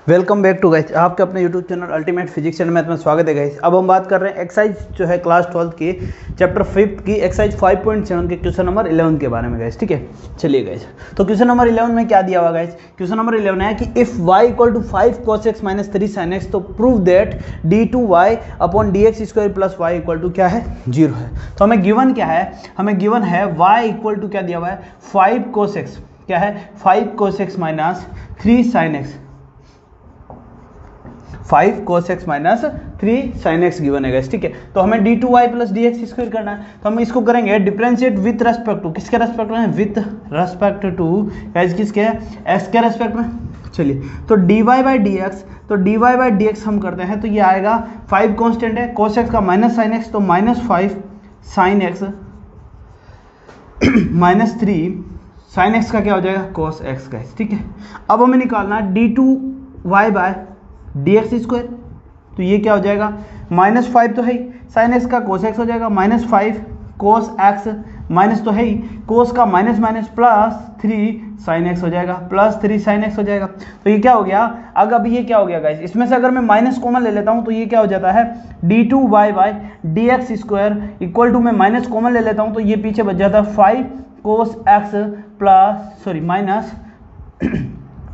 Welcome back to guys, आपके अपने YouTube channel ultimate physics channel में तुम्हें स्वागत है गाइस। अब हम बात कर रहे हैं एक्सरसाइज जो है क्लास 12 की चैप्टर 5 की एक्सरसाइज 5.7 के क्वेश्चन नंबर 11 के बारे में गाइस। ठीक है, चलिए गाइस, तो क्वेश्चन नंबर 11 में क्या दिया हुआ गाइस। क्वेश्चन नंबर 11 है कि if y equal to 5 cos x minus 3 sin x तो prove that d2y upon dx square plus y equal to क्या है, 0 है। तो हमें गिवन क्या है, हमें गिवन है y इक्वल टू क्या दिया हुआ है, 5 cos x, क्या है 5 cos x minus 3 sin x, 5 cos x minus 3 sin x given है गाइस। ठीक है, तो हमें d2y प्लस dx स्क्वायर करना है, तो हम इसको करेंगे डिफरेंशिएट विथ रेस्पेक्ट टू, किसके रेस्पेक्ट में, विथ रेस्पेक्ट टू गाइस, किसके, x के रेस्पेक्ट में। चलिए, तो dy बाई dx, तो dy बाई dx हम करते हैं तो ये आएगा 5 कांस्टेंट है, cos x का माइनस sin x, तो minus 5 sin x minus 3 sin x का क्या हो जाएगा, cos x गाइस। ठीक है, अब हमें निकालना है d2y बाय dx स्क्वायर, तो ये क्या हो जाएगा, माइनस 5 तो है ही, साइन एक्स का कोस एक्स हो जाएगा, माइनस 5 कोस एक्स, माइनस तो है ही, कोस का minus minus plus 3 sine x हो जाएगा, प्लस 3 साइन एक्स हो जाएगा। तो ये क्या हो गया, अब ये क्या हो गया गाइस, इसमें से अगर मैं माइनस कॉमन ले लेता हूँ तो ये क्या हो जाता है, d2y by dx square equal to, मैं माइनस कॉमन ले लेता हूँ तो ये पीछे बच जाता है 5 cos x plus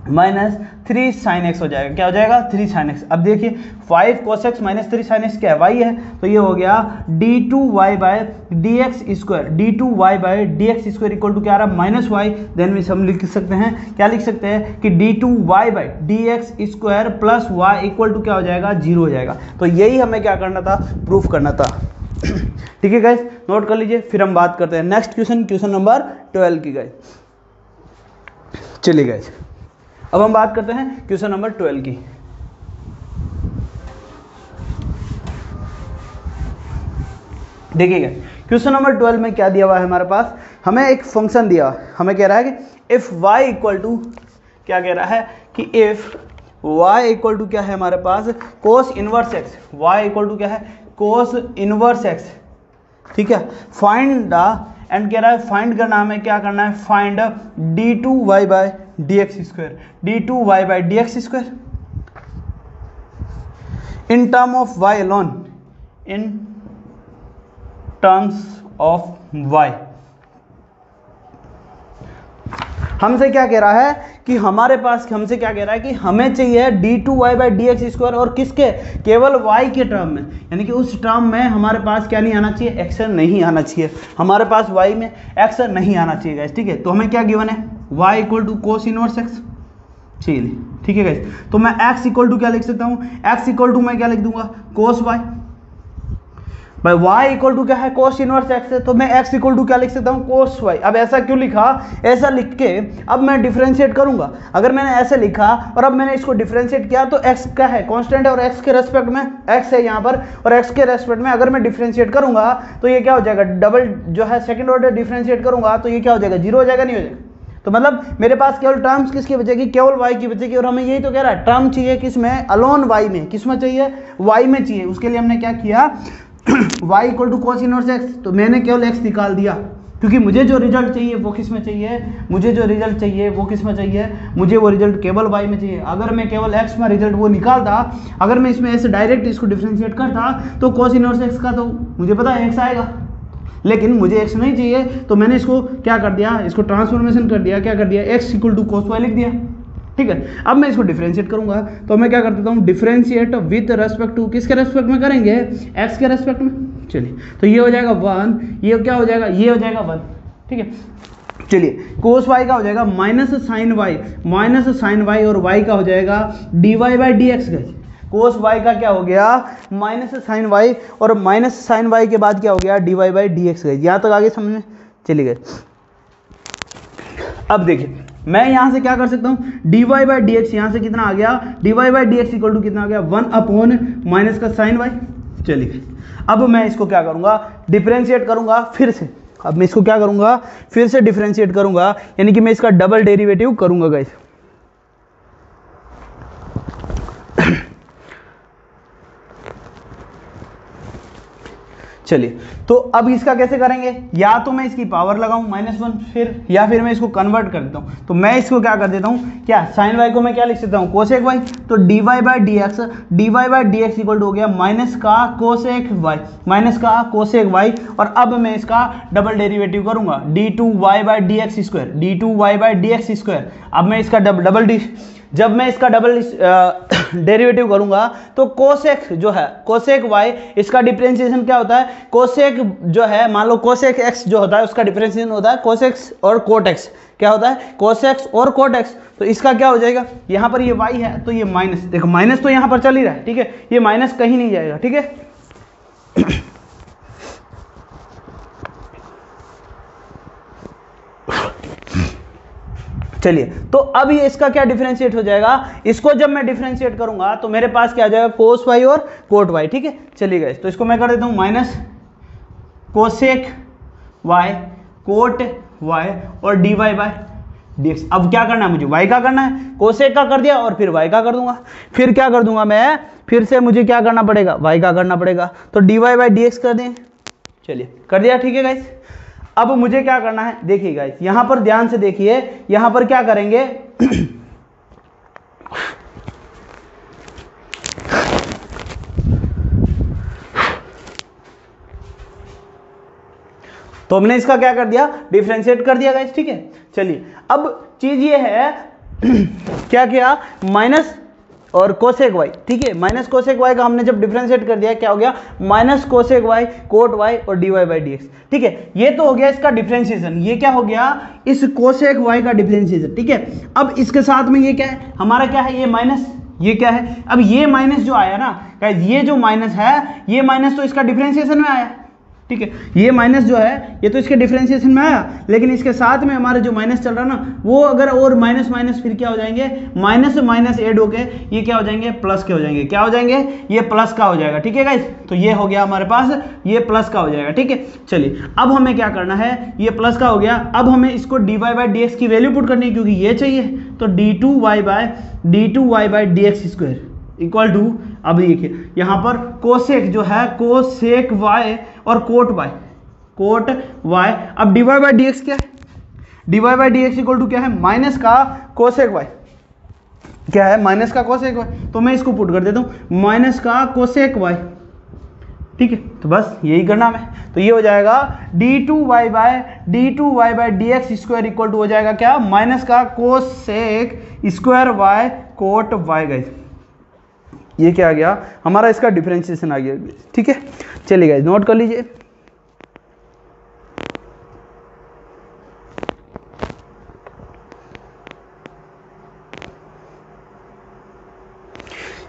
minus 3 sine x हो जाएगा, क्या हो जाएगा, 3 साइन एक्स। अब देखिए 5 cos x minus 3 sine X क्या है, y है, तो ये हो गया d2y by dx square, d2y by dx square equal to क्या आ रहा है, माइनस वाई। देन में हम लिख सकते हैं, क्या लिख सकते हैं कि d2y by dx square plus y equal to क्या हो जाएगा, 0 हो जाएगा। तो यही हमें क्या करना था, प्रूफ करना था। ठीक है गाइस, नोट कर लीजिए, फिर हम बात करते हैं नेक्स्ट क्वेश्चन, क्वेश्चन नंबर 12 की गाइस। चलिए गाइस, अब हम बात करते हैं क्वेश्चन नंबर 12 की। देखिएगा क्वेश्चन नंबर 12 में क्या दिया हुआ है हमारे पास, हमें एक फंक्शन दिया, हमें कह रहा है कि इफ y इक्वल टू, क्या कह रहा है कि इफ y इक्वल टू क्या है हमारे पास, cos inverse x, y equal to क्या है, कोस इनवर्स x। ठीक है, फाइंड द, एंड कह रहा है फाइंड करना, हमें क्या करना है, find d2y by dx square, d2y by dx square in term of y alone, in terms of y। हमसे क्या कह रहा है कि हमारे पास, हमसे क्या कह रहा है कि हमें चाहिए d2y बाई dx स्क्वायर, और किसके, केवल y के टर्म में, यानी कि उस टर्म में हमारे पास क्या नहीं आना चाहिए, x नहीं आना चाहिए, हमारे पास y में x नहीं आना चाहिए गाइस। ठीक है, तो हमें क्या गिवन है, y equal to cos inverse x। चलिए ठीक है गाइस, तो मैं x इक्वल टू क्या लिख सकता हूँ, x इक्वल टू मैं क्या लिख दूंगा, कोस y भाई, y इक्वल टू क्या है, कोस इनवर्स x है, तो मैं x इक्वल टू क्या लिख सकता हूँ, कोस y। अब ऐसा क्यों लिखा, ऐसा लिख के अब मैं डिफरेंशिएट करूंगा। अगर मैंने ऐसे लिखा और अब मैंने इसको डिफरेंशिएट किया तो x क्या है, कांस्टेंट है, और x के रेस्पेक्ट में x है यहाँ पर, और x के रेस्पेक्ट में अगर मैं डिफरेंशिएट करूंगा तो ये क्या हो जाएगा, डबल जो है सेकंड ऑर्डर डिफरेंशिएट करूंगा तो ये क्या हो जाएगा, 0 हो जाएगा, नहीं हो जाएगा। तो मतलब मेरे पास केवल टर्म्स किसकी बचेगी, केवल y की बचेगी, और हमें यही तो कह रहा है, टर्म चाहिए किसमें, अलोन y में, किसमें चाहिए, y में चाहिए। उसके लिए हमने क्या किया, y equal to cos inverse x, तो मैंने केवल x निकाल दिया, क्योंकि मुझे जो रिजल्ट चाहिए वो किस में चाहिए, मुझे जो रिजल्ट चाहिए वो किस में चाहिए, मुझे वो रिजल्ट केवल y में चाहिए। अगर मैं केवल x में रिजल्ट वो निकालता, अगर मैं इसमें ऐसे डायरेक्ट इसको डिफरेंशिएट करता तो कॉस इनवर्स x का तो मुझे पता है x आएगा, लेकिन मुझे x नहीं चाहिए, तो मैंने इसको क्या कर दिया, इसको ट्रांसफॉर्मेशन कर दिया, क्या कर दिया, x equal to cos y लिख दिया। ठीक है, अब मैं इसको डिफरेंशिएट करूंगा, तो मैं क्या कर देता हूँ, डिफरेंशिएट विद रेस्पेक्ट टू, किसके रेस्पेक्ट में करेंगे, x के रेस्पेक्ट में। चलिए, तो ये हो जाएगा 1, ये क्या हो जाएगा, ये हो जाएगा 1। ठीक है, चलिए कोस y का हो जाएगा माइनस साइन y, और y का हो जाएगा dy बाई dx। गए कोस y का क्या हो गया, माइनस साइन y, और माइनस साइन y के बाद क्या हो गया, dy बाई dx। गए यहाँ तक आगे समझ में चली गए। अब देखिए मैं यहाँ से क्या कर सकता हूँ, dy बाई dx, यहाँ से कितना आ गया, dy by dx equal to कितना आ गया, 1 अपॉन माइनस का साइन y। चलिए, अब मैं इसको क्या करूँगा, डिफरेंशिएट करूँगा फिर से। अब मैं इसको क्या करूँगा, फिर से डिफरेंशिएट करूँगा, यानी कि मैं इसका डबल डेरिवेटिव करूँगा गाइस। चलिए, तो अब इसका कैसे करेंगे, या तो मैं इसकी पावर लगाऊं -1 फिर, या फिर मैं इसको कन्वर्ट कर देता हूं। तो मैं इसको क्या कर देता हूं, क्या साइन वाई को मैं क्या लिख सकता हूं, कोसेक वाई। तो dy by D x equal to हो गया माइनस का कोसेक वाई, माइनस का कोसेक वाई। और अब मैं इसका डबल डेरिवेटिव करूंगा d2y by D x square, d2y by D x square. अब मैं इसका जब मैं इसका डबल डेरिवेटिव करूंगा तो कोसेक जो है, कोसेक वाई, इसका डिफरेंशिएशन क्या होता है, कोसेक जो है, मान लो कोसेक एक्स जो होता है उसका डिफरेंशिएशन होता है कोसेक्स और कोट एक्स। क्या होता है, कोसेक्स और कोट एक्स। तो इसका क्या हो जाएगा, यहाँ पर ये वाई है तो ये माइनस, देखो माइनस तो यहाँ पर चल ही रहा है, ठीक है, ये माइनस कहीं नहीं जाएगा, ठीक है। चलिए, तो अब ये इसका क्या डिफरेंशिएट हो जाएगा, इसको जब मैं डिफरेंशिएट करूंगा तो मेरे पास क्या आ जाएगा, कोस वाई और कोट वाई, ठीक है। चलिए गाइस, तो इसको मैं कर देता हूं minus cosec y cot y और d Y by D x. अब क्या करना है मुझे, वाई का करना है, कोसेक का कर दिया और फिर वाई का कर दूंगा, फिर क्या कर दूंगा मैं, फिर से मुझे क्या करना पड़ेगा, वाई का करना पड़ेगा। तो D Y by D X कर दें, चलिए कर दिया, ठीक है गाइस। अब मुझे क्या करना है, देखिए गाइस, यहां पर ध्यान से देखिए, यहां पर क्या करेंगे तो हमने इसका क्या कर दिया, डिफरेंशिएट कर दिया गाइस, ठीक है। चलिए, अब चीज ये है क्या किया, माइनस और कोसेक वाई, ठीक है, माइनस कोसेक वाई का हमने जब डिफरेंशिएट कर दिया क्या हो गया, minus cosec y cot y और d Y by D x, ठीक है। ये तो हो गया इसका डिफरेंशिएशन, ये क्या हो गया, इस कोसेक वाई का डिफरेंशिएशन, ठीक है। अब इसके साथ में ये क्या है, हमारा क्या है, ये माइनस, ये क्या है, अब ये माइनस जो आया ना गाइस, ये जो माइनस है, ये माइनस तो इसका डिफरेंशिएशन में आया, ठीक है। ये माइनस जो है ये तो इसके डिफरेंशिएशन में आया, लेकिन इसके साथ में हमारे जो माइनस चल रहा है ना, वो अगर और माइनस माइनस फिर क्या हो जाएंगे, माइनस से माइनस ऐड होके ये क्या हो जाएंगे, प्लस के हो जाएंगे, क्या हो जाएंगे, ये प्लस का हो जाएगा, ठीक है गाइस। तो ये हो गया हमारे पास, ये प्लस का हो जाएगा, ठीक है। चलिए, अब हमें क्या करना है, ये प्लस का हो गया, अब हमें इसको D Y by D X की वैल्यू पुट करनी है, क्योंकि ये चाहिए। तो d2y by D x square equal to, अब देखिए यहाँ पर कोसेक जो है, कोसेक वाई और कोट वाई, अब D Y by D X क्या है, D Y by D x equal to क्या है, माइनस का कोसेक वाई, क्या है, माइनस का कोसेक वाई। तो मैं इसको पुट कर देता हूँ माइनस का कोसेक वाई, ठीक है। तो बस यही करना है, तो ये हो जाएगा d2y by D x square equal to हो जाएगा क्या, माइनस का cosec square Y cot Y guys. ये क्या आ गया हमारा, इसका डिफरेंशिएशन आ गया, ठीक है। चलिए गाइस, नोट कर लीजिए।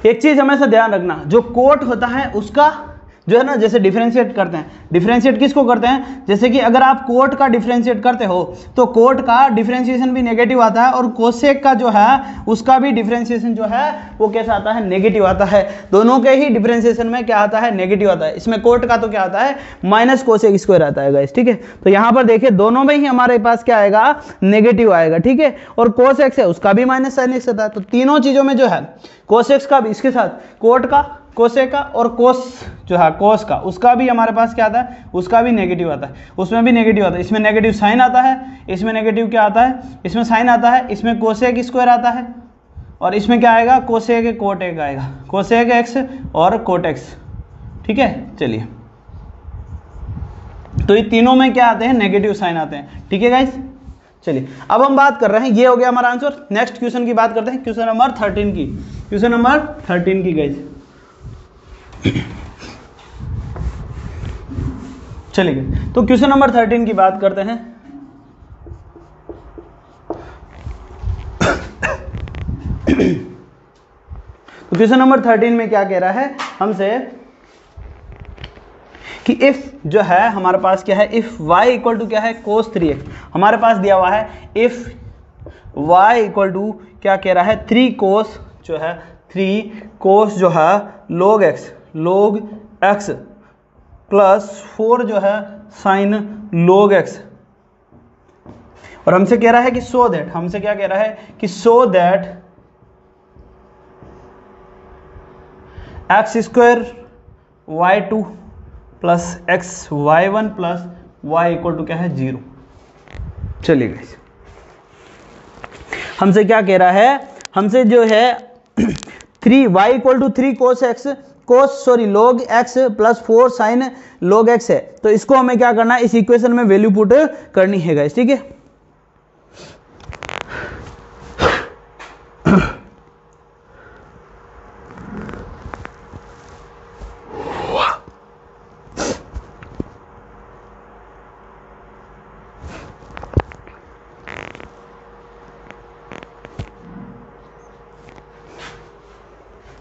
एक चीज हमेशा ध्यान रखना, जो कोट होता है उसका जो है ना, जैसे डिफरेंशिएट करते हैं, डिफरेंशिएट किसको करते हैं, जैसे कि अगर आप कोट का डिफरेंशिएट करते हो तो कोट का डिफरेंशिएशन भी नेगेटिव आता है, और कोसेक का जो है उसका भी डिफरेंशिएशन जो है वो कैसा आता है, नेगेटिव आता है। दोनों के ही डिफरेंशिएशन में क्या आता है, नेगेटिव आता है। इसमें कोट का तो क्या आता है, माइनस कोसेक स्क्वायर आता है गाइस, ठीक है। तो यहाँ पर देखिए दोनों में ही हमारे पास क्या आएगा, नेगेटिव आएगा, ठीक है। और कोसेक्स है उसका भी माइनस साइन एक्स आता है। तो तीनों चीजों में जो है, कोसेक्स का भी, इसके साथ कोट का, कोसेक का, और कोस जो है कोस का, उसका भी हमारे पास क्या आता है, उसका भी नेगेटिव आता है, उसमें भी नेगेटिव आता है। इसमें नेगेटिव साइन आता है, इसमें नेगेटिव क्या आता है, इसमें साइन आता है, इसमें कोसेक स्क्वायर आता है, और इसमें क्या आएगा, कोसेक कोट एक आएगा, कोसेक एक्स और कोट एक्स, ठीक है। चलिए, तो ये तीनों में क्या आते हैं, नेगेटिव साइन आते हैं, ठीक है गाइस। चलिए, अब हम बात कर रहे हैं, ये हो गया हमारा आंसर। नेक्स्ट क्वेश्चन की बात करते हैं, क्वेश्चन नंबर 13 की, क्वेश्चन नंबर 13 की गाइस। चलिए, तो क्वेश्चन नंबर 13 की बात करते हैं। तो क्वेश्चन नंबर 13 में क्या कह रहा है हमसे कि इफ जो है हमारे पास क्या है, इफ y इक्वल टू क्या है, cos 3x हमारे पास दिया हुआ है। इफ y इक्वल टू क्या कह रहा है, 3 cos जो है, 3 cos जो है log x प्लस 4 जो है sin log x, और हमसे कह रहा है कि सो दैट, हमसे क्या कह रहा है कि so that x square y2 plus X Y one plus Y equal to क्या है 0। चलिए गाइस, हमसे क्या कह रहा है, हमसे जो है 3 Y equal to 3 cos X log x plus 4 sine log x है। तो इसको हमें क्या करना है, इस इक्वेशन में वैल्यू पुट करनी है गाइस, ठीक है।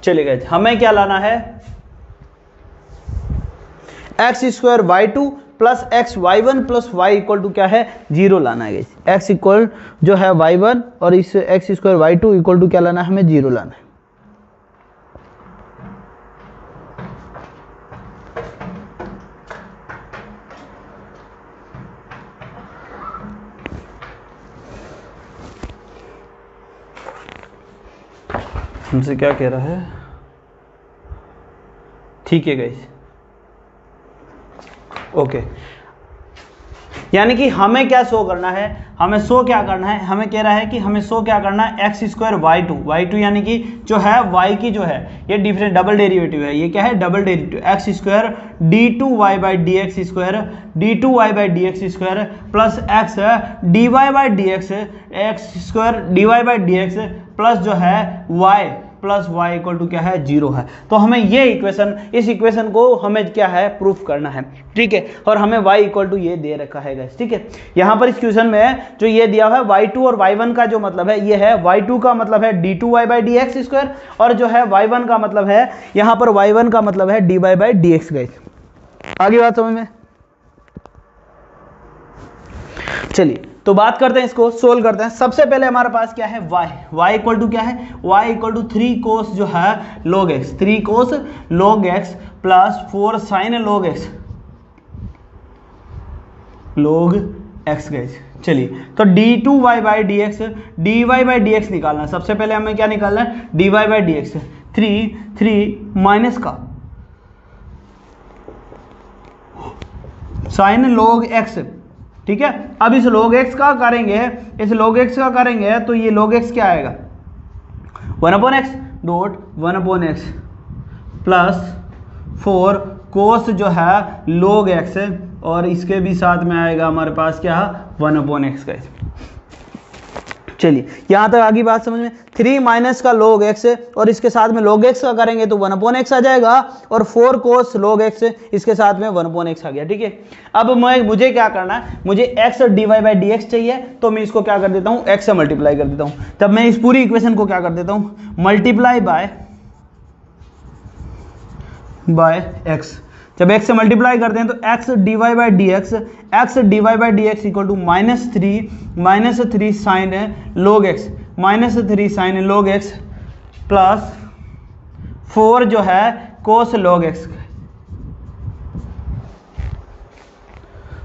चलिए गाइस, हमें क्या लाना है, X square Y two plus X Y one plus Y equal to क्या है 0 लाना है गाइस। एक्स इक्वल जो है वाई वन और इस X square Y two equal to क्या लाना है, हमें 0 लाना है। हमसे क्या कह रहा है, ठीक है गाइस, ओके। यानी कि हमें क्या शो करना है, हमें शो क्या करना है, हमें कह रहा है कि हमें शो क्या करना है, एक्स स्क्वायर वाई टू यानी कि जो है वाई की जो है ये डिफरेंट डबल डेरिवेटिव है, ये क्या है double derivative, X square D two Y by D x square plus X D Y by D x square D Y by D x plus जो है Y plus Y equal to क्या है 0 है। तो हमें ये इक्वेशन, इस equation को हमें क्या है प्रूफ करना है, ठीक है। और हमें y इक्वल टू ये दे रखा है गाइस, ठीक है। यहाँ पर इस क्वेश्चन में जो ये दिया हुआ है y2 और y1 का जो मतलब है ये है, y2 का मतलब है d2y by D x square और जो है y1 का मतलब है, यहाँ पर y1 का मतलब है dy by D x guys. आगे बात समझ में, चलिए तो बात करते हैं, इसको सोल्व करते हैं। सबसे पहले हमारे पास क्या है y इक्वल टू क्या है, y इक्वल टू 3 कोस जो है log x, 3 cos log x plus 4 sine log x guys. चलिए तो d2y by D X, dy by D X निकालना है। सबसे पहले हमें क्या निकालना है, dy by D X, 3 minus का साइन log x, ठीक है। अब इस log x का करेंगे, इस log x का करेंगे तो ये log x क्या आएगा 1/x डॉट 1/x प्लस 4 कोस जो है log x और इसके भी साथ में आएगा हमारे पास क्या 1/x का। चलिए यहाँ तक आगे बात समझ में, 3 माइनस का log x और इसके साथ में log x का करेंगे तो 1/x आ जाएगा और 4 कोस log x इसके साथ में 1/x आ गया, ठीक है। अब मुझे क्या करना है, मुझे x dy by D x चाहिए, तो मैं इसको क्या कर देता हूँ, x से मल्टीप्लाई कर देता हूँ। तब मैं इस पूरी इक्वेशन को क्या कर देता हूँ, मल्टीप्लाई बाय x। जब x से मल्टीप्लाई करते हैं तो x dy by D x, equal to -3 sine log x, -3 sine log x plus 4 जो है कोस log x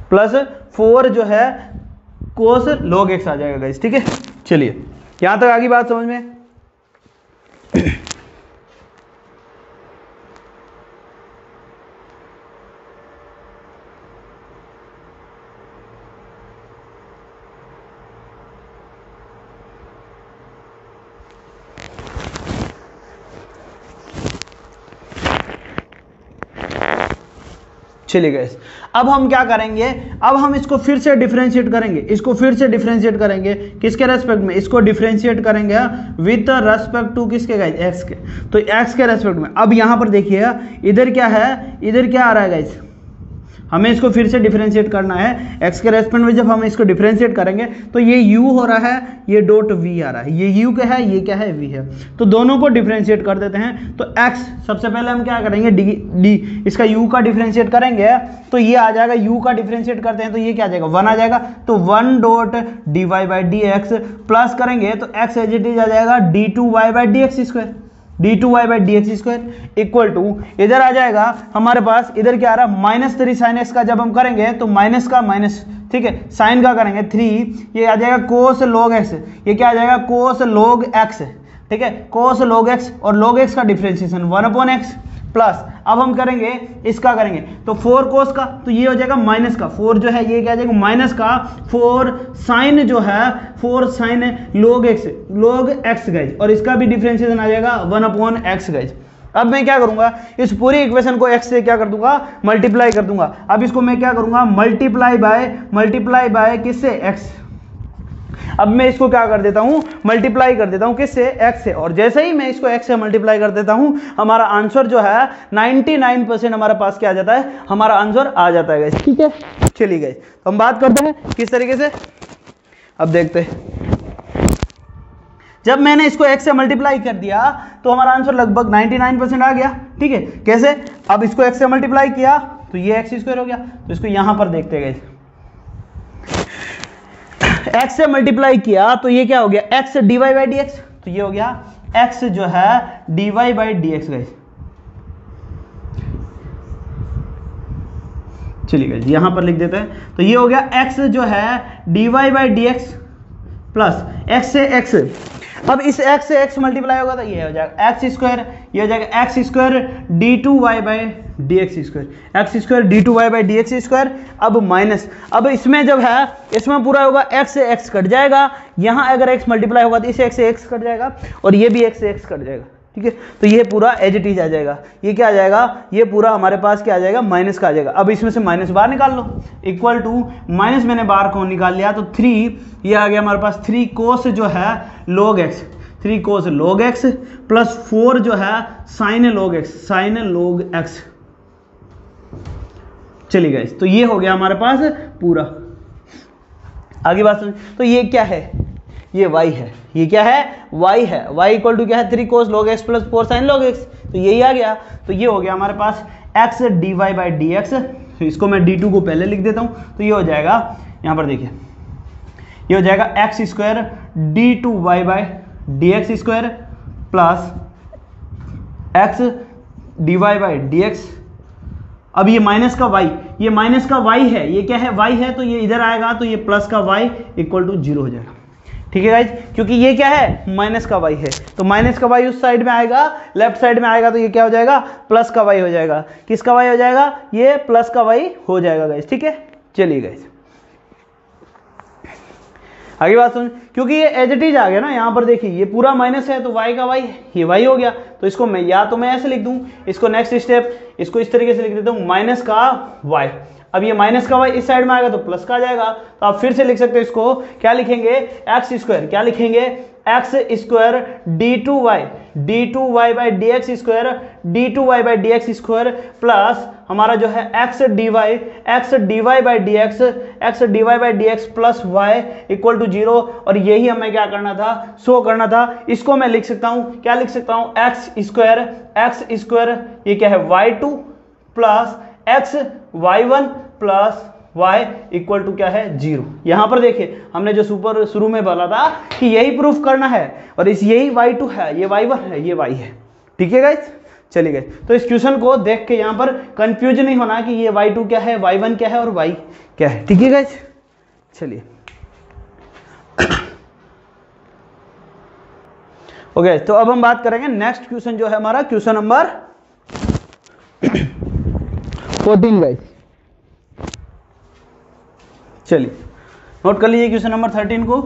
प्लस 4 जो है कोस log x आ जाएगा गाइस, ठीक है। चलिए यहां तक आगे बात समझ में। चलिए गाइस, अब हम क्या करेंगे, अब हम इसको फिर से डिफरेंशिएट करेंगे, किसके रेस्पेक्ट में, इसको डिफरेंशिएट करेंगे विद रेस्पेक्ट टू किसके गाइस, एक्स के। तो एक्स के रेस्पेक्ट में अब यहाँ पर देखिए इधर क्या है, इधर क्या आ रहा है गाइस, हमें इसको फिर से डिफरेंशिएट करना है एक्स के रेस्पेक्ट में। जब हम इसको डिफरेंशिएट करेंगे तो ये u हो रहा है, ये डॉट v आ रहा है, ये u क्या है, ये क्या है v है। तो दोनों को डिफरेंशिएट कर देते हैं। तो x सबसे पहले हम क्या करेंगे, d इसका u का डिफरेंशिएट करेंगे तो ये आ जाएगा, u का डिफरेंशिएट करते हैं तो ये क्या आ जाएगा 1 आ जाएगा। तो 1 dot dy by D x plus करेंगे तो x एज इट इज आ जाएगा d2y by D x square, d2y by D x square equal to इधर आ जाएगा हमारे पास, इधर क्या आ रहा है -3 साइन x का जब हम करेंगे तो माइनस का माइनस, ठीक है, साइन का करेंगे 3, ये आ जाएगा कोस log x, ये क्या आ जाएगा कोस log x, ठीक है, कोस log x और log x का डिफरेंशिएशन 1/x प्लस अब हम करेंगे इसका करेंगे, तो 4 कोस का, तो ये हो जाएगा माइनस का 4 जो है ये क्या आ जाएगा माइनस का 4 साइन जो है 4 साइन log x गाइज, और इसका भी डिफरेंशिएशन आ जाएगा 1/x गाइज। अब मैं क्या करूंगा, इस पूरी इक्वेशन को x से क्या कर दूंगा मल्टीप्लाई कर दूंगा। अब इसको मैं क्या करूंगा मल्टीप्लाई बाय किससे x। अब मैं इसको क्या कर देता हूं मल्टीप्लाई कर देता हूं किससे x से, और जैसे ही मैं इसको x से मल्टीप्लाई कर देता हूं हमारा आंसर जो है 99% हमारे पास क्या आ जाता है, हमारा आंसर आ जाता है गाइस। ठीक है, चलिए गाइस तो हम बात करते हैं किस तरीके से। अब देखते हैं, जब मैंने इसको x से मल्टीप्लाई कर दिया तो हमारा आंसर लगभग 99% आ गया। ठीक है, कैसे, अब इसको x से मल्टीप्लाई किया तो ये x² हो गया, तो इसको यहां पर देखते हैं गाइस, x से मल्टीप्लाई किया तो ये क्या हो गया x dy by D x, तो ये हो गया x जो है dy by D x guys. चलिए गाइस यहां पर लिख देते हैं, तो ये हो गया x जो है dy by D x plus x से x, अब इस x से x मल्टीप्लाई होगा तो ये हो जाएगा x², ये हो जाएगा x² d2y by D x square. अब माइनस, अब इसमें जब है इसमें पूरा होगा x से x कट जाएगा, यहाँ अगर x मल्टीप्लाई होगा तो इस x से x कट जाएगा और ये भी x से x कट जाएगा। ठीक है, तो ये पूरा एज इट इज आ जाएगा, ये क्या आ जाएगा, ये पूरा हमारे पास क्या आ जाएगा माइनस का आ जाएगा। अब इसमें से माइनस बाहर निकाल लो, इक्वल टू माइनस मैंने बाहर को निकाल लिया तो 3 ये आ गया हमारे पास 3 कोस जो है log x, 3 cos log x plus 4 जो है साइन log x। चलिए गाइस तो ये हो गया हमारे पास पूरा। आगे बात सुन, तो ये क्या है, ये y है, ये क्या है y है, y इक्वल टू क्या है 3 cos log x plus 4 sine log x, तो यही आ गया। तो ये हो गया हमारे पास x dy by D x, तो इसको मैं d2 को पहले लिख देता हूँ, तो ये हो जाएगा यहाँ पर देखिए, ये हो जाएगा x² d2y by D x square plus x dy by D x. अब ये माइनस का y, ये माइनस का y है, ये क्या है y है, तो ये इधर आएगा तो ये प्लस का y इक्वल टू 0 हो जाएगा। ठीक है गाइज, क्योंकि ये क्या है माइनस का y है, तो माइनस का y उस साइड में आएगा, लेफ्ट साइड में आएगा तो ये क्या हो जाएगा प्लस का y हो जाएगा। किसका y हो जाएगा, ये प्लस का y हो जाएगा गाइज। ठीक है, चलिए गाइज आगे बात सुन, क्योंकि ये एज इट इज आ गया ना, यहाँ पर देखिए ये पूरा माइनस है तो y का y है, ये y हो गया, तो इसको मैं या तो मैं ऐसे लिख दूं, इसको नेक्स्ट स्टेप इसको इस तरीके से लिख देता हूँ माइनस का y। अब ये माइनस का y इस साइड में आएगा तो प्लस का आ जाएगा, तो आप फिर से लिख सकते हो, इसको क्या लिखेंगे x², क्या लिखेंगे x² d2y by D x square d2y by D x square plus हमारा जो है x dy by D x plus y equal to 0, और यही हमें क्या करना था, शो करना था। इसको मैं लिख सकता हूँ, क्या लिख सकता हूँ x² ये क्या है y2 plus xy1 plus y equal to क्या है 0। यहां पर देखिए हमने जो शुरू में बोला था कि यही प्रूफ करना है, और इस यही y2 है, ये y1 है, ये y है। ठीक है गाइस, चलिए गाइस तो इस क्वेश्चन को देख के यहां पर कंफ्यूज नहीं होना कि ये y2 क्या है, y1 क्या है और y क्या है। ठीक है गाइस, चलिए ओके, तो अब हम बात करेंगे नेक्स्ट क्वेश्चन जो है हमारा क्वेश्चन नंबर 14 गाइस। चलिए नोट कर लीजिए क्वेश्चन नंबर 13 को।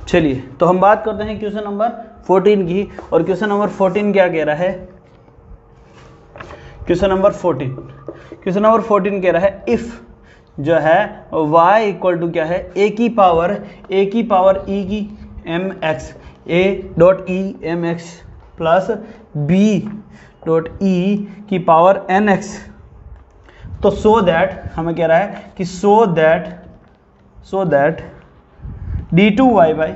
चलिए तो हम बात करते हैं क्वेश्चन नंबर 14 की, और क्वेश्चन नंबर 14 क्या कह रहा है, क्वेश्चन नंबर 14 कह रहा है इफ जो है y इक्वल टू क्या है a की पावर e की mx a dot e mx plus b dot e की पावर nx तो सो दैट हमें कह रहा है कि so that d2y by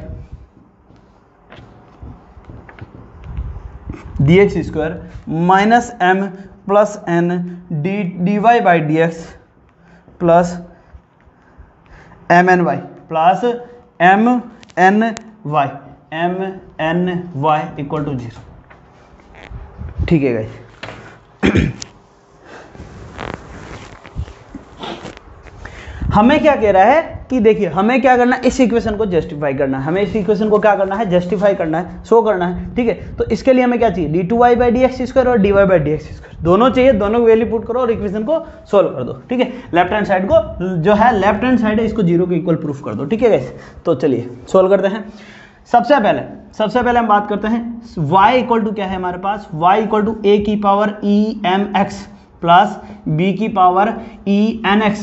dx square minus m plus n dy by dx plus mny plus mny equal to 0। ठीक है guys, हमें क्या कह रहा है कि देखिए हमें क्या करना है, इस इक्वेशन को जस्टिफाई करना है, हमें इस इक्वेशन को क्या करना है, जस्टिफाई करना है, शो करना है। ठीक है, तो इसके लिए हमें क्या चाहिए, d2y by D x square और dy by D x square दोनों चाहिए, दोनों की वैल्यू पुट करो और इक्वेशन को सोल्व कर दो। ठीक है, लेफ्ट हैंड साइड को जो है, लेफ्ट हैंड साइड है इसको 0 के इक्वल प्रूफ कर दो। ठीक है गाइस, तो चलिए सोल्व करते हैं। सबसे पहले हम बात करते हैं y इक्वल टू क्या है हमारे पास, y इक्वल टू a की power e m x plus b की पावर e n x।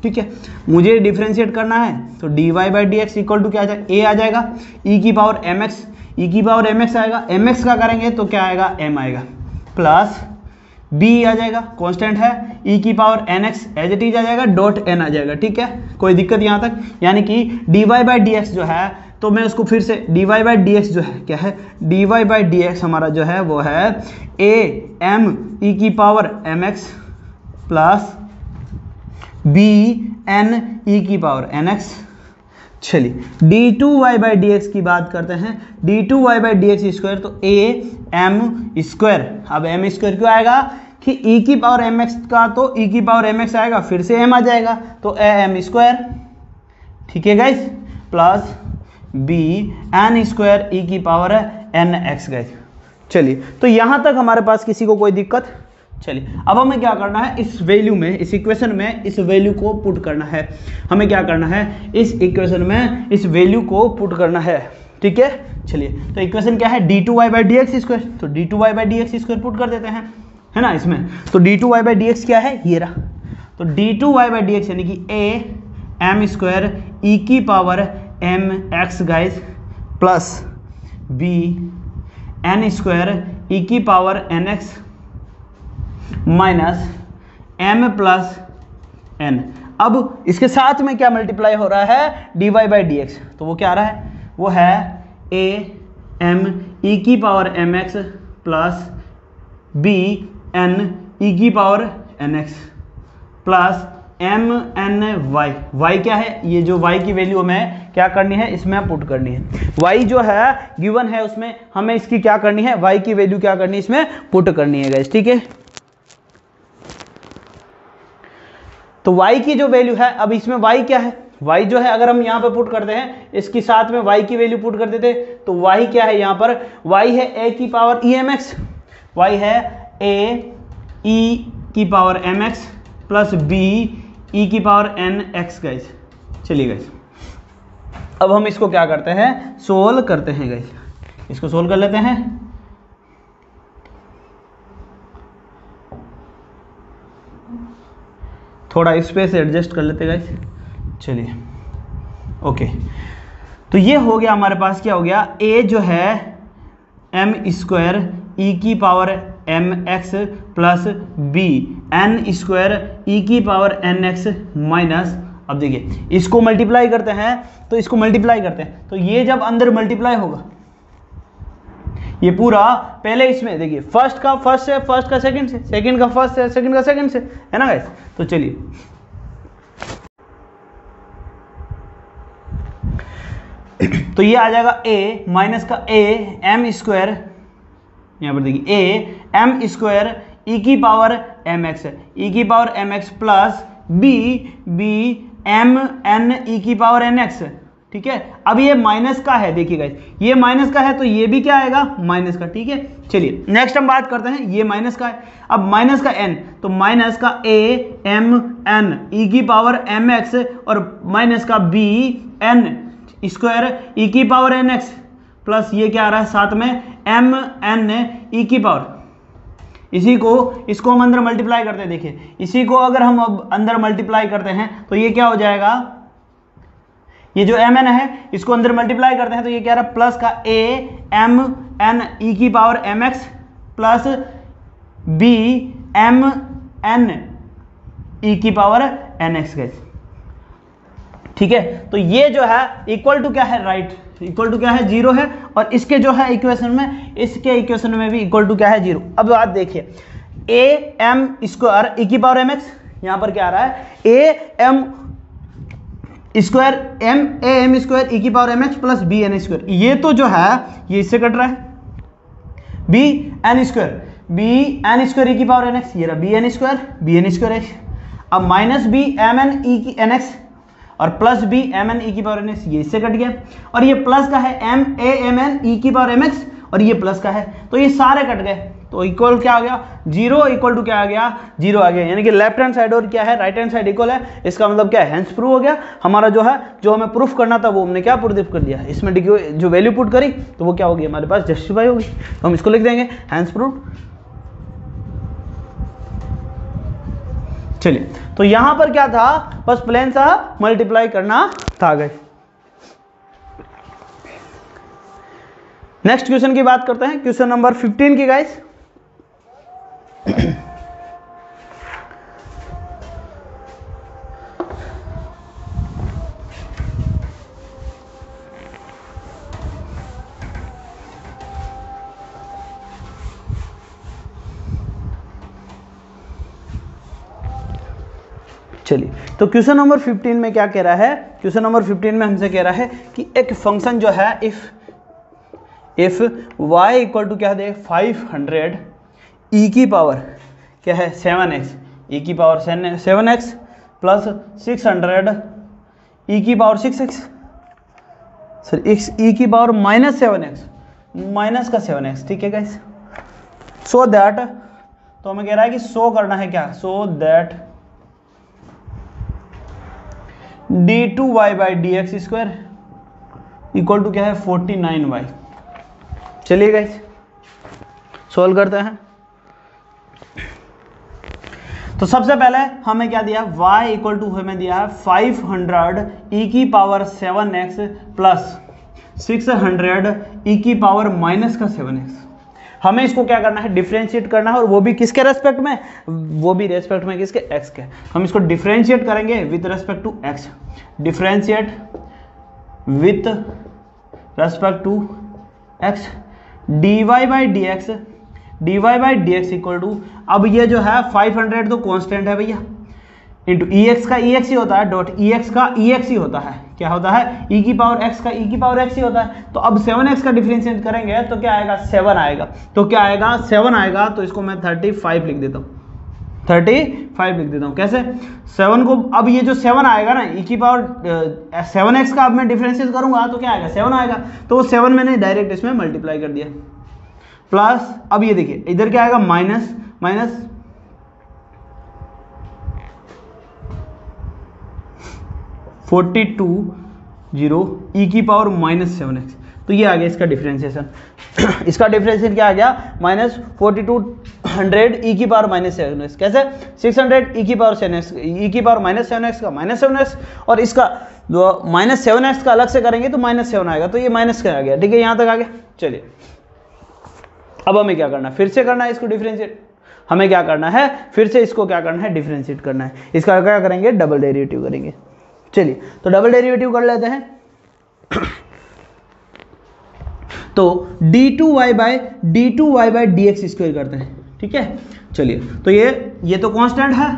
ठीक है, मुझे डिफरेंशिएट करना है तो dy by D x equal to क्या आ जाएगा, a आ जाएगा, e की पावर mx, e की पावर mx आएगा, mx का करेंगे तो क्या आएगा, m आएगा, प्लस b आ जाएगा, कांस्टेंट है, e की power nx as it is आ जाएगा, डॉट n आ जाएगा। ठीक है, कोई दिक्कत यहाँ तक, यानी कि dy बाई डी एक्स जो है, तो मैं उसको फिर से dy बाई डी एक्स जो है क्या है, dy बाई डी एक्स हमारा जो है वो है a m e की power mx plus b n e की पावर nx। चलिए d2y बाई डी एक्स की बात करते हैं, d2y by D x square तो a m स्क्वायर, अब m स्क्वायर क्यों आएगा कि e की पावर mx का तो e की पावर mx आएगा, फिर से m आ जाएगा तो a m स्क्वायर। ठीक है guys, plus b n square e की पावर n x गाइस। चलिए, तो यहाँ तक हमारे पास किसी को कोई दिक्कत। चलिए, अब हमें क्या करना है, इस वैल्यू में, इस इक्वेशन में इस वैल्यू को पुट करना है। हमें क्या करना है, इस इक्वेशन में इस वैल्यू को पुट करना है। ठीक है, चलिए, तो इक्वेशन क्या है, d2y by D x square, तो d2y by D x square put कर देते हैं, है ना इसमें। तो d2y बाई डी एक्स क्या है, ये रहा, तो d2y बाई डी एक्स यानी कि a m स्क्वायर e की power m x guys plus b n square e की power n x minus m plus n। अब इसके साथ में क्या मल्टीप्लाई हो रहा है, dy बाई डी एक्स, तो वो क्या आ रहा है, वो है a m e की power m x plus b n e की power n x plus m n y। y क्या है, ये जो y की वैल्यू हमें क्या करनी है, इसमें पुट करनी है। y जो है गिवन है, उसमें हमें इसकी क्या करनी है, y की वैल्यू क्या करनी है, इसमें पुट करनी है गाइस। ठीक है, तो y की जो वैल्यू है, अब इसमें y क्या है, y जो है अगर हम यहाँ पे पुट करते हैं, इसके साथ में y की वैल्यू पुट कर देते, तो y क्या है यहाँ पर, y है a की power e m x, y है a e की power m x plus b e की पावर n x गाइस। चलिए गाइस, अब हम इसको क्या करते हैं, सोल्व करते हैं गाइस, इसको सोल्व कर लेते हैं। थोड़ा स्पेस एडजस्ट कर लेते गाइस। चलिए, ओके, तो ये हो गया हमारे पास, क्या हो गया, a जो है m स्क्वायर e की power m x plus b n square e की पावर n x माइनस, अब देखिए इसको मल्टीप्लाई करते हैं, तो इसको मल्टीप्लाई करते हैं, तो ये जब अंदर मल्टीप्लाई होगा, ये पूरा पहले इसमें देखिए फर्स्ट का फर्स्ट से, फर्स्ट का सेकंड से, सेकंड का फर्स्ट से, सेकंड का सेकंड से, है ना गाइस। तो चलिए, तो ये आ जाएगा a माइनस का a m स्क्वायर, यहाँ पर देखिए a m स्क्वायर e की पावर m x है, e की power m x plus b m n e की पावर n x। ठीक है, अब ये माइनस का है, देखिए गाइस ये माइनस का है, तो ये भी क्या आएगा, माइनस का। ठीक है, चलिए नेक्स्ट हम बात करते हैं, ये माइनस का है, अब माइनस का n, तो माइनस का a m n e की पावर m x और माइनस का b n स्क्वायर e की पावर n x प्लस ये क्या आ रहा है साथ में m n e की पावर, इसको हम अंदर मल्टीप्लाई करते हैं। देखिए इसी को अगर हम अब अंदर मल्टीप्लाई करते हैं तो ये क्या हो जाएगा, ये जो mn है इसको अंदर मल्टीप्लाई करते हैं तो ये क्या रहा, प्लस का a m n e की power mx plus b m n ई की पावर एन एक्स गाइस। ठीक है, तो ये जो है इक्वल टू क्या है, राइट, इक्वल टू क्या है, 0 है, और इसके जो है इक्वेशन में, इसके इक्वेशन में भी इक्वल टू क्या है, 0। अब बात देखिए, ए एम स्क्वायर ई की पावर एम एक्स, यहां पर क्या आ रहा है, a m square m square e की power m x plus b n square, ये तो जो है ये इससे कट रहा है, बी एन स्क्वायर ई की पावर एन एक्स, ये रहा बी एन स्क्वायर एक्स। अब minus b m n e की एन एक्स और plus b m n e की पावर एन एक्स, ये इससे कट गया, और ये प्लस का है एम एन ई की पावर एम एक्स, और ये प्लस का है, तो ये सारे कट गए, तो इक्वल क्या आ गया, 0 इक्वल टू क्या आ गया, 0 आ गया। यानी कि लेफ्ट हैंड साइड और क्या है, राइट हैंड साइड इक्वल है, इसका मतलब क्या है, हेंस प्रूव हो गया हमारा। जो है जो हमें प्रूफ करना था वो हमने क्या प्रूफ कर दिया, इसमें जो वैल्यू पुट करी तो वो क्या होगी हमारे पास, जस्टिफाई होगी, तो हम इसको लिख देंगे हेंस प्रूव। चलिए, तो यहां पर क्या था, बस प्लेन सा मल्टीप्लाई करना था गाइस। नेक्स्ट क्वेश्चन की बात करते हैं, क्वेश्चन नंबर 15 की गाइस। चलिए, तो क्वेश्चन नंबर 15 में क्या कह रहा है, क्वेश्चन नंबर 15 में हमसे कह रहा है कि एक फंक्शन जो है इफ y इक्वल टू क्या दे, 500 ई की पावर क्या है 7x, ई की पावर 7x प्लस 600 ई की पावर 6x, सर ई की पावर माइनस 7x, माइनस का 7x। ठीक है गाइस, सो दैट, तो हमें कह रहा है कि शो करना है क्या, so that d2y by D x square equal to क्या है 49y। चलिए गाइस सोल्व करते हैं। तो सबसे पहले हमें क्या दिया, y इक्वल टू हमें दिया है 500 ई की पावर 7x प्लस 600 ई की पावर माइनस का 7x। हमें इसको क्या करना है, डिफरेंशिएट करना है, और वो भी किसके रेस्पेक्ट में, वो भी रेस्पेक्ट में किसके, x के। हम इसको डिफरेंशिएट करेंगे with respect to x, differentiate with respect to x, dy by D x equal to, अब ये जो है 500 तो कांस्टेंट है भैया, इंटू ई एक्स का ई एक्स ही होता है, डॉट ई एक्स का ई एक्स ही होता है, क्या होता है, ई की पावर एक्स का ई की पावर एक्स ही होता है। तो अब 7x का डिफरेंशिएट करेंगे तो क्या आएगा, 7 आएगा, तो क्या आएगा 7 आएगा, तो इसको मैं 35 लिख देता हूँ, 35 लिख देता हूँ। कैसे, 7 को, अब ये जो 7 आएगा ना, ई की पावर 7x का अब मैं डिफरेंशिएट करूंगा तो क्या आएगा, 7 आएगा, तो वो 7 मैंने डायरेक्ट इसमें मल्टीप्लाई कर दिया, प्लस अब ये देखिए इधर क्या आएगा, माइनस 42 ई की पावर माइनस 7x, तो ये आ गया इसका डिफरेंशिएशन। इसका डिफरेंशिएशन क्या आ गया, माइनस 4200 ई की पावर माइनस 7x, कैसे 600 ई की पावर 7x, ई की पावर माइनस 7x का माइनस 7x, और इसका माइनस 7x का अलग से करेंगे तो माइनस 7 आएगा, तो ये माइनस का आ गया। ठीक है, यहाँ तक आ गया। चलिए, अब हमें क्या करना है, फिर से करना है इसको डिफरेंशिएट, हमें क्या करना है, फिर से इसको क्या करना है, डिफरेंशिएट करना है। इसका क्या करेंगे, डबल डेरिवेटिव करेंगे। चलिए, तो डबल डेरिवेटिव कर लेते हैं। तो d2y by D x square करते हैं। ठीक है, चलिए, तो ये तो कांस्टेंट है,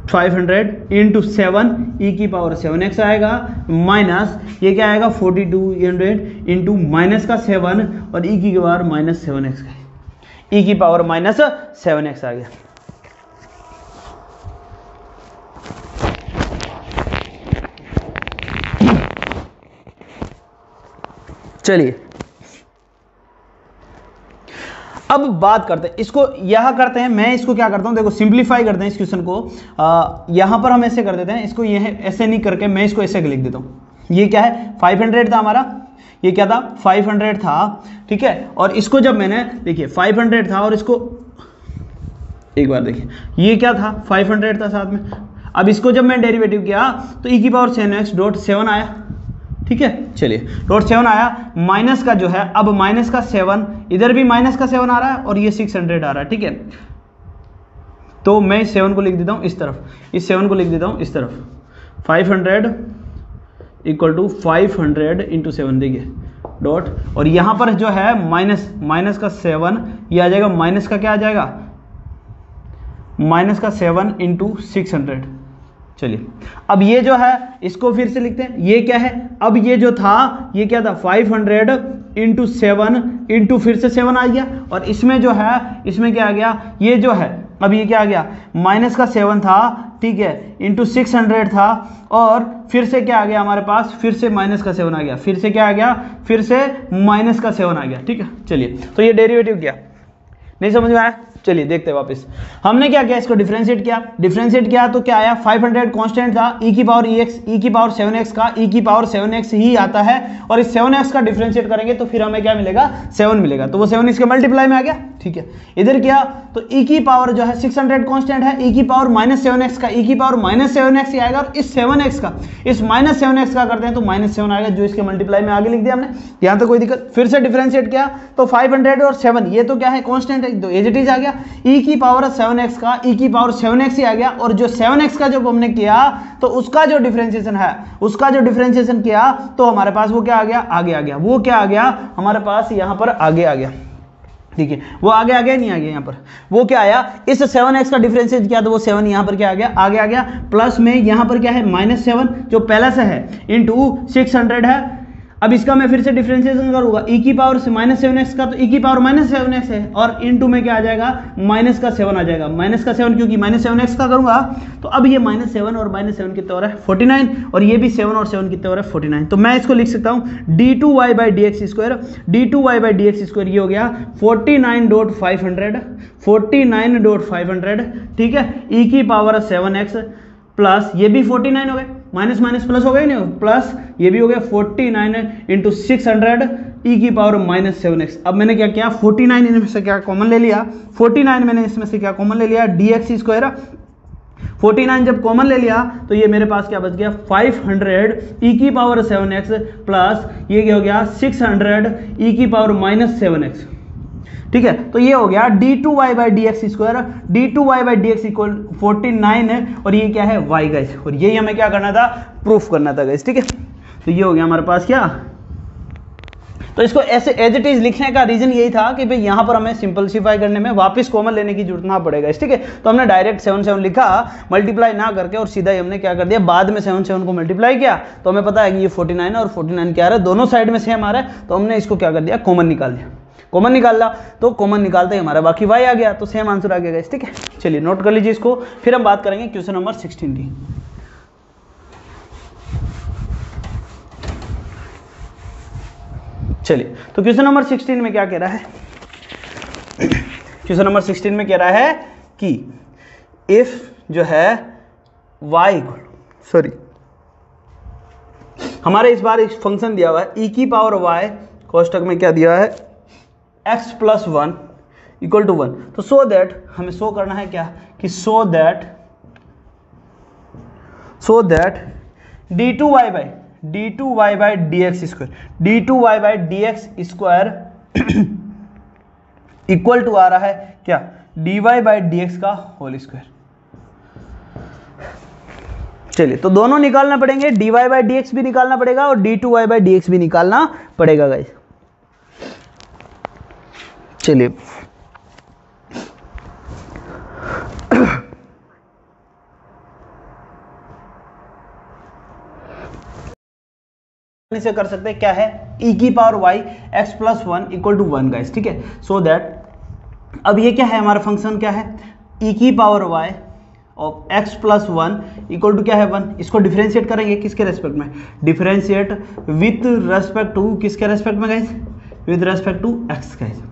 500 इंटू 7 ई की पावर 7x आएगा, माइनस ये क्या आएगा 4200 इंटू माइनस का 7 और ई की पावर माइनस 7x का, ई की पावर माइनस 7x आ गया। चलिए, अब बात करते हैं, इसको यहां करते हैं, मैं इसको क्या करता हूं, देखो सिंप्लीफाई करते हैं इस क्वेश्चन को। यहां पर हम ऐसे कर देते हैं, इसको ये ऐसे नहीं करके मैं इसको ऐसे लिख देता हूं। ये क्या है, 500 था हमारा, ये क्या था 500 था। ठीक है, और इसको जब मैंने, देखिए 500 था, और इसको एक बार देखिए, ये क्या था 500 था साथ में। अब इसको जब मैंने डेरिवेटिव किया तो ई की पावर 7x डॉट 7 आया। ठीक है, चलिए, डॉट 7 आया, माइनस का जो है, अब माइनस का 7, इधर भी माइनस का 7 आ रहा है, और ये 600 आ रहा है। ठीक है, तो मैं इस 7 को लिख देता हूँ इस तरफ, इस 7 को लिख देता हूँ इस तरफ, 500 इक्वल टू 500 इंटू 7, देखिए डॉट, और यहाँ पर जो है माइनस का 7, ये आ जाएगा माइनस का क्या आ जाएगा, माइनस का 7 इंटू 600। चलिए अब ये जो है इसको फिर से लिखते हैं, ये क्या है, अब ये जो था ये क्या था 500 इंटू 7 इंटू फिर से 7 आ गया, और इसमें जो है इसमें क्या आ गया, ये जो है अब ये क्या आ गया, माइनस का 7 था, ठीक है, इंटू 600 था, और फिर से क्या आ गया हमारे पास, फिर से माइनस का 7 आ गया, फिर से क्या आ गया, फिर से माइनस का 7 आ गया, ठीक है। चलिए तो ये डेरिवेटिव क्या, नहीं समझ में आया, चलिए देखते हैं वापस। हमने क्या किया, इसको डिफरेंशिएट किया तो क्या आया, 500 कांस्टेंट था, e की पावर ex, e की पावर 7x का e की पावर 7x ही आता है, और इस 7x का डिफरेंशिएट करेंगे तो फिर हमें क्या मिलेगा, 7 मिलेगा, तो वो 7 इसके मल्टीप्लाई में आ गया, ठीक है। इधर किया तो e की पावर जो है 600 कांस्टेंट है, e की पावर -7x का e की पावर -7x ही आएगा, और इस 7x का इस -7x का करते हैं तो -7 आएगा, जो इसके मल्टीप्लाई में आगे लिख दिया हमने, यहाँ तक कोई दिक्कत। फिर से डिफरेंशिएट किया तो 500 और 7 ये तो क्या है कांस्टेंट है, तो एज इट इज आ गया, e की पावर 7x का e की पावर 7x ही आ गया, और जो 7x का जब हमने किया तो उसका जो डिफरेंशिएशन है, उसका जो डिफरेंशिएशन किया तो हमारे पास वो क्या आ गया, आगे आ गया, वो क्या आ गया हमारे पास यहाँ पर आगे आ गया, ठीक है, वो आगे आ गया नहीं आ गया, यहाँ पर वो क्या आया, इस 7x का डिफरेंशिएट किया तो वो 7 यहाँ पर क्या आ गया, आगे आ गया, प्लस में यहाँ पर क्या है -7 जो पहला से है इंटू 600 है। अब इसका मैं फिर से डिफरेंशिएशन करूंगा, e की पावर से -7x का तो e की पावर -7x है, और इनटू में क्या आ जाएगा, माइनस का 7 आ जाएगा, माइनस का 7 क्योंकि -7x का करूंगा तो अब ये -7 और -7 कितने हो रहा है 49, और ये भी 7 और 7 कितने हो रहा है 49, तो मैं इसको लिख सकता हूँ d2y/dx स्क्वायर, d2y/dx स्क्वायर ये हो गया 49.500, ठीक है, e की पावर 7x प्लस ये भी 49 हो गए, माइनस माइनस प्लस हो गए नहीं, प्लस ये भी हो गया 49 इंटू 600 e की पावर -7x। अब मैंने क्या किया, 49 इनमें से क्या कॉमन ले लिया, 49 मैंने इसमें से क्या कॉमन ले लिया, dx स्क्वायर, 49 जब कॉमन ले लिया तो ये मेरे पास क्या बच गया 500 e की पावर 7x प्लस ये क्या हो गया 600 e की पावर -7x, ठीक है। तो ये हो गया d2y/dx स्क्वायर, d2y/dx इक्वल 49 है, और ये क्या है y गाइस, और यही हमें क्या करना था, प्रूफ करना था गाइस, ठीक है। तो ये हो गया हमारे पास क्या, तो इसको ऐसे एज इट इज लिखने का रीजन यही था कि भाई यहाँ पर हमें सिंपलीफाई करने में वापस कॉमन लेने की जरूरत ना पड़ेगा, ठीक है। तो हमने डायरेक्ट 7 लिखा मल्टीप्लाई ना करके, और सीधा ही हमने क्या कर दिया, बाद में 7 को मल्टीप्लाई किया तो हमें पता है कि ये 49 है और 49 क्या आ रहा है, दोनों साइड में सेम आ रहा है, तो हमने इसको क्या कर दिया, कॉमन निकाल दिया, कॉमन निकाला तो कॉमन निकालते ही हमारा बाकी y आ गया, तो सेम आंसर आ गया गाइस, ठीक है। चलिए नोट कर लीजिए इसको, फिर हम बात करेंगे क्वेश्चन नंबर 16 की। चलिए तो क्वेश्चन नंबर 16 में क्या कह रहा है, क्वेश्चन नंबर 16 में कह रहा है कि इफ जो है हमारे इस बार एक फंक्शन दिया हुआ है e की पावर y, कोष्टक में क्या दिया है x + 1 इक्वल टू 1, तो सो दैट हमें शो करना है क्या कि so that d2y/dx square equal to आ रहा है क्या dy/dx का होल स्क्वायर। चलिए तो दोनों निकालना पड़ेंगे, dy/dx भी निकालना पड़ेगा और d2y/dx भी निकालना पड़ेगा गाइस। चलिए से कर सकते हैं क्या है e की power y x + 1 equal to 1 guys, ठीक है। सो दैट अब ये क्या है हमारा फंक्शन क्या है e की पावर y और x + 1 इक्वल टू क्या है 1, इसको डिफरेंशिएट करेंगे किसके रेस्पेक्ट में, डिफरेंशिएट विथ रेस्पेक्ट टू किसके रेस्पेक्ट में guys, with respect to x guys.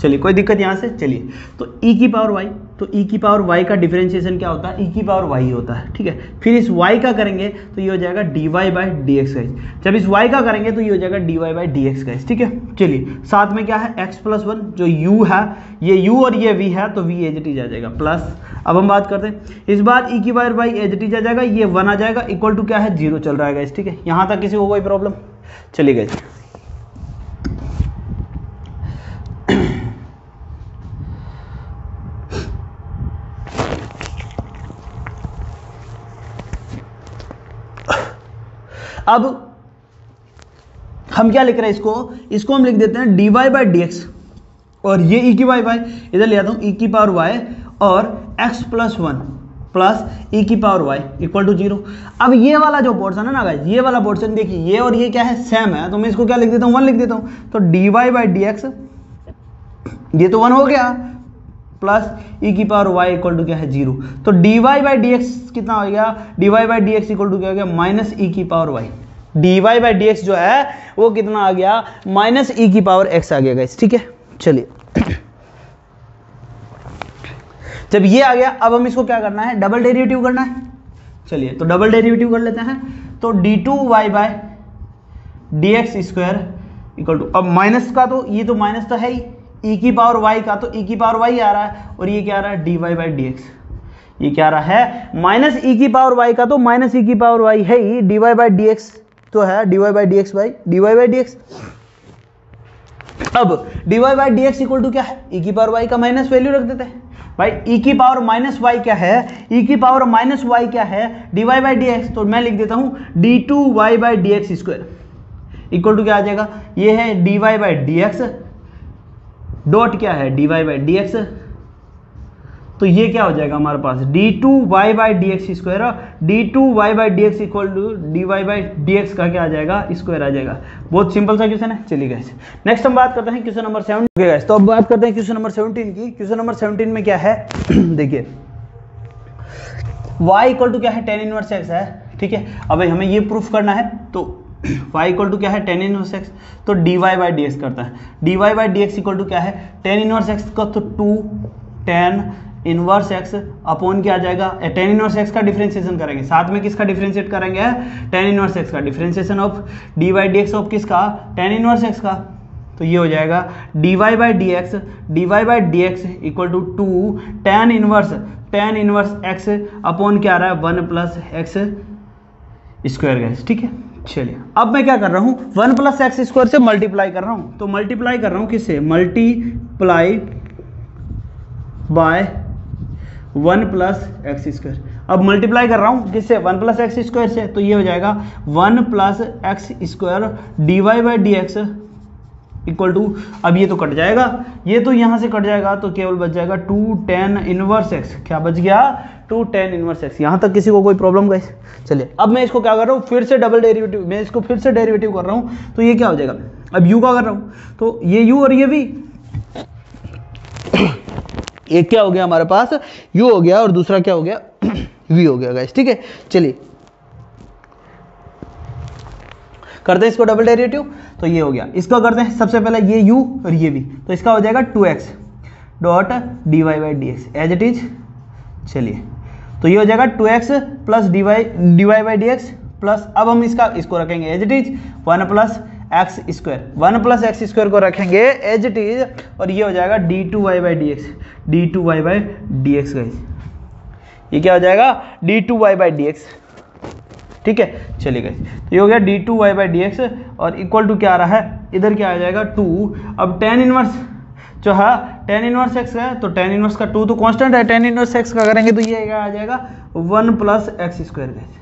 चलिए कोई दिक्कत यहाँ से, चलिए तो e की पावर y, तो e की पावर y का डिफरेंशिएशन क्या होता है, e की पावर y होता है, ठीक है। फिर इस y का करेंगे तो ये हो जाएगा dy/dx गाइस, जब इस y का करेंगे तो ये हो जाएगा dy/dx गाइस, ठीक है। चलिए साथ में क्या है x + 1 जो u है, ये u और ये v है तो v एज इट इज आ जाएगा प्लस। अब हम बात करते हैं इस बार e की power y as it is आ जाएगा, ये 1 आ जाएगा इक्वल टू क्या है 0 चल रहा है गाइस, ठीक है। यहाँ तक किसी को कोई प्रॉब्लम, चलिए गाइस अब हम क्या लिख रहे हैं, इसको हम लिख देते हैं dy बाई डी एक्स, और ये e की वाई वाई इधर ले आता हूँ e की पावर y और x प्लस 1 प्लस e की पावर y इक्वल टू 0। अब ये वाला जो पोर्शन है ना गाइस, ये वाला पोर्शन देखिए, ये और ये क्या है, सेम है, तो मैं इसको क्या लिख देता हूँ, 1 लिख देता हूँ। तो dy बाई डी एक्स ये तो 1 हो गया, प्लस e की पावर y इक्वल टू क्या है 0। तो dy बाई डी एक्स कितना हो गया, dy by D x equal to क्या हो गया, माइनस e की power y। dy by D x जो है वो कितना आ गया, माइनस e की पावर x आ गया गाइस, ठीक है। चलिए जब ये आ गया, अब हम इसको क्या करना है, डबल डेरिवेटिव करना है। चलिए तो डबल डेरिवेटिव कर लेते हैं। तो d2y by d x square equal to, अब माइनस का तो ये तो माइनस तो है ही, e की पावर y का तो e की पावर y आ रहा है, और ये क्या आ रहा है dy बाई डी एक्स, ये क्या आ रहा है माइनस e की पावर y का तो माइनस e की पावर y है ही, dy बाई डी एक्स तो है dy by D x by dy by D x. अब dy by D x equal to क्या है, e की पावर y का माइनस वैल्यू रख देते हैं भाई, e की पावर माइनस y क्या है, e की पावर माइनस y क्या है, dy बाई डी एक्स, तो मैं लिख देता हूँ d2y by D x square equal to क्या आ जाएगा, ये है dy by D x dot क्या है dy बाई डी एक्स, तो ये क्या हो जाएगा हमारे पास d2y by D x square, d2y by D x equal to dy by D x का क्या आ जाएगा, स्क्वायर आ जाएगा। बहुत सिंपल सा क्वेश्चन है। चलिए गाइस नेक्स्ट हम बात करते हैं क्वेश्चन नंबर 17। ओके गाइस, तो अब बात करते हैं क्वेश्चन नंबर 17 की। क्वेश्चन नंबर 17 में क्या है देखिए, y इक्वल टू क्या है, टेन इनवर्स x है, ठीक है। अब हमें ये प्रूफ करना है, तो y इक्वल टू क्या है, टेन इनवर्स x, तो dy बाई डी एक्स करता है, dy by D x equal to क्या है, टेन इनवर्स x का तो 2 टेन इनवर्स x अपॉन क्या आ जाएगा, टेन इनवर्स x का डिफरेंशिएशन करेंगे, साथ में किसका डिफरेंशिएट करेंगे, टेन इनवर्स x का differentiation of dy by D x of किसका, टेन इनवर्स x का, तो ये हो जाएगा dy by D x equal to 2 tan inverse x upon क्या आ रहा है, 1 प्लस एक्स स्क्वायर गैस, ठीक है। चलिए अब मैं क्या कर रहा हूँ, 1 प्लस एक्स स्क्वायर से मल्टीप्लाई कर रहा हूँ, तो मल्टीप्लाई कर रहा हूँ किससे, multiply by 1 plus x square. अब मल्टीप्लाई कर रहा हूँ किससे, 1 प्लस एक्स स्क्वायर से, तो ये हो जाएगा 1 plus x square dy by D x equal to, अब ये तो कट जाएगा, ये तो यहाँ से कट जाएगा, तो केवल बच जाएगा 2 टेन इनवर्स एक्स, क्या बच गया 2 टेन इनवर्स एक्स। यहाँ तक किसी को कोई प्रॉब्लम गाइस। चलिए अब मैं इसको क्या कर रहा हूँ, फिर से डबल डेरिवेटिव, मैं इसको फिर से डेरिवेटिव कर रहा हूँ, तो ये क्या हो जाएगा, अब u का कर रहा हूँ, तो ये u और ये v, एक क्या हो गया हमारे पास, u हो गया और दूसरा क्या हो गया v हो गया गाइस, ठीक है। चलिए करते हैं इसको डबल डेरिवेटिव, तो ये हो गया, इसको करते हैं सबसे पहले ये u और ये v, तो इसका हो जाएगा 2x dot dy by D x as it is. चलिए तो ये हो जाएगा 2x plus dy by D x plus, अब हम इसको रखेंगे as it is 1 plus x square, 1 plus x square को रखेंगे एज इट इज, और ये हो जाएगा d2y by D x, d2y by D x guys, ये क्या हो जाएगा d2y बाई डी एक्स, ठीक है। चलिए गाइस तो ये हो गया d2y बाई डी एक्स और इक्वल टू क्या आ रहा है, इधर क्या आ जाएगा 2, अब टेन इनवर्स जो है टेन इनवर्स एक्स है, तो टेन इनवर्स का 2 तो कांस्टेंट है, टेन इनवर्स एक्स का करेंगे तो ये क्या आ जाएगा 1 प्लस एक्स स्क्वायर गाइस।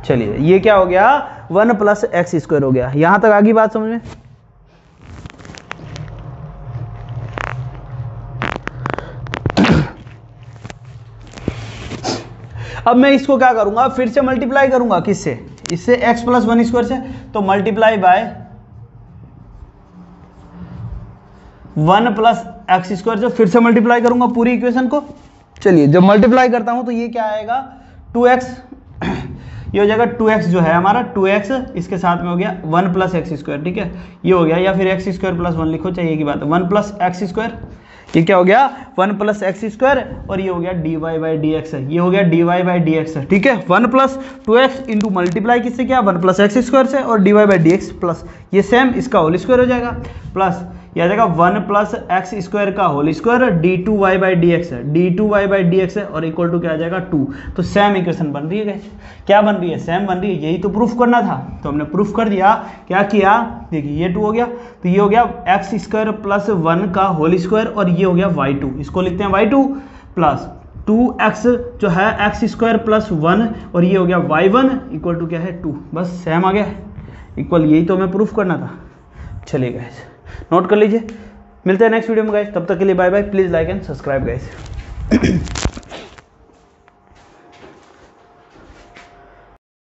चलिए ये क्या हो गया 1 प्लस एक्स स्क्वायर हो गया, यहां तक आगे बात समझ में। अब मैं इसको क्या करूंगा, फिर से मल्टीप्लाई करूंगा किससे, इससे x प्लस 1 स्क्वायर से, तो multiply by 1 plus x square से फिर से मल्टीप्लाई करूंगा पूरी इक्वेशन को। चलिए जब मल्टीप्लाई करता हूं तो ये क्या आएगा 2x, ये हो जाएगा 2x जो है हमारा 2x, इसके साथ में हो गया 1 प्लस एक्स स्क्वायर, ठीक है ये हो गया, या फिर एक्स स्क्वायर प्लस 1 लिखो, चाहिए की बात है 1 प्लस एक्स स्क्वायर, ये क्या हो गया 1 प्लस एक्स स्क्वायर, और ये हो गया dy बाई डी एक्स, ये हो गया dy बाई डी एक्स, ठीक है। 1 प्लस 2x इंटू मल्टीप्लाई किससे किया 1 प्लस एक्स स्क्वायर से, और dy by D x plus ये सेम इसका होल स्क्वायर हो जाएगा, प्लस ये आ जाएगा 1 प्लस एक्स स्क्वायर का whole square d2y by D x है, d2y बाई डी एक्स है, और इक्वल टू क्या आ जाएगा 2, तो सेम इक्वेशन बन रही है गाइस, क्या बन रही है सेम बन रही है, यही तो प्रूफ करना था, तो हमने प्रूफ कर दिया। क्या किया देखिए ये 2 हो गया, तो ये हो गया एक्स स्क्वायर प्लस 1 का होल स्क्वायर, और ये हो गया y2, इसको लिखते हैं y2 प्लस 2x जो है x² + 1 और ये हो गया y1 इक्वल टू क्या है 2। बस सेम आ गया इक्वल, यही तो हमें प्रूफ करना था। चलिए गाइस नोट कर लीजिए, मिलते हैं नेक्स्ट वीडियो में गाइस, तब तक के लिए bye bye. Please like and subscribe guys.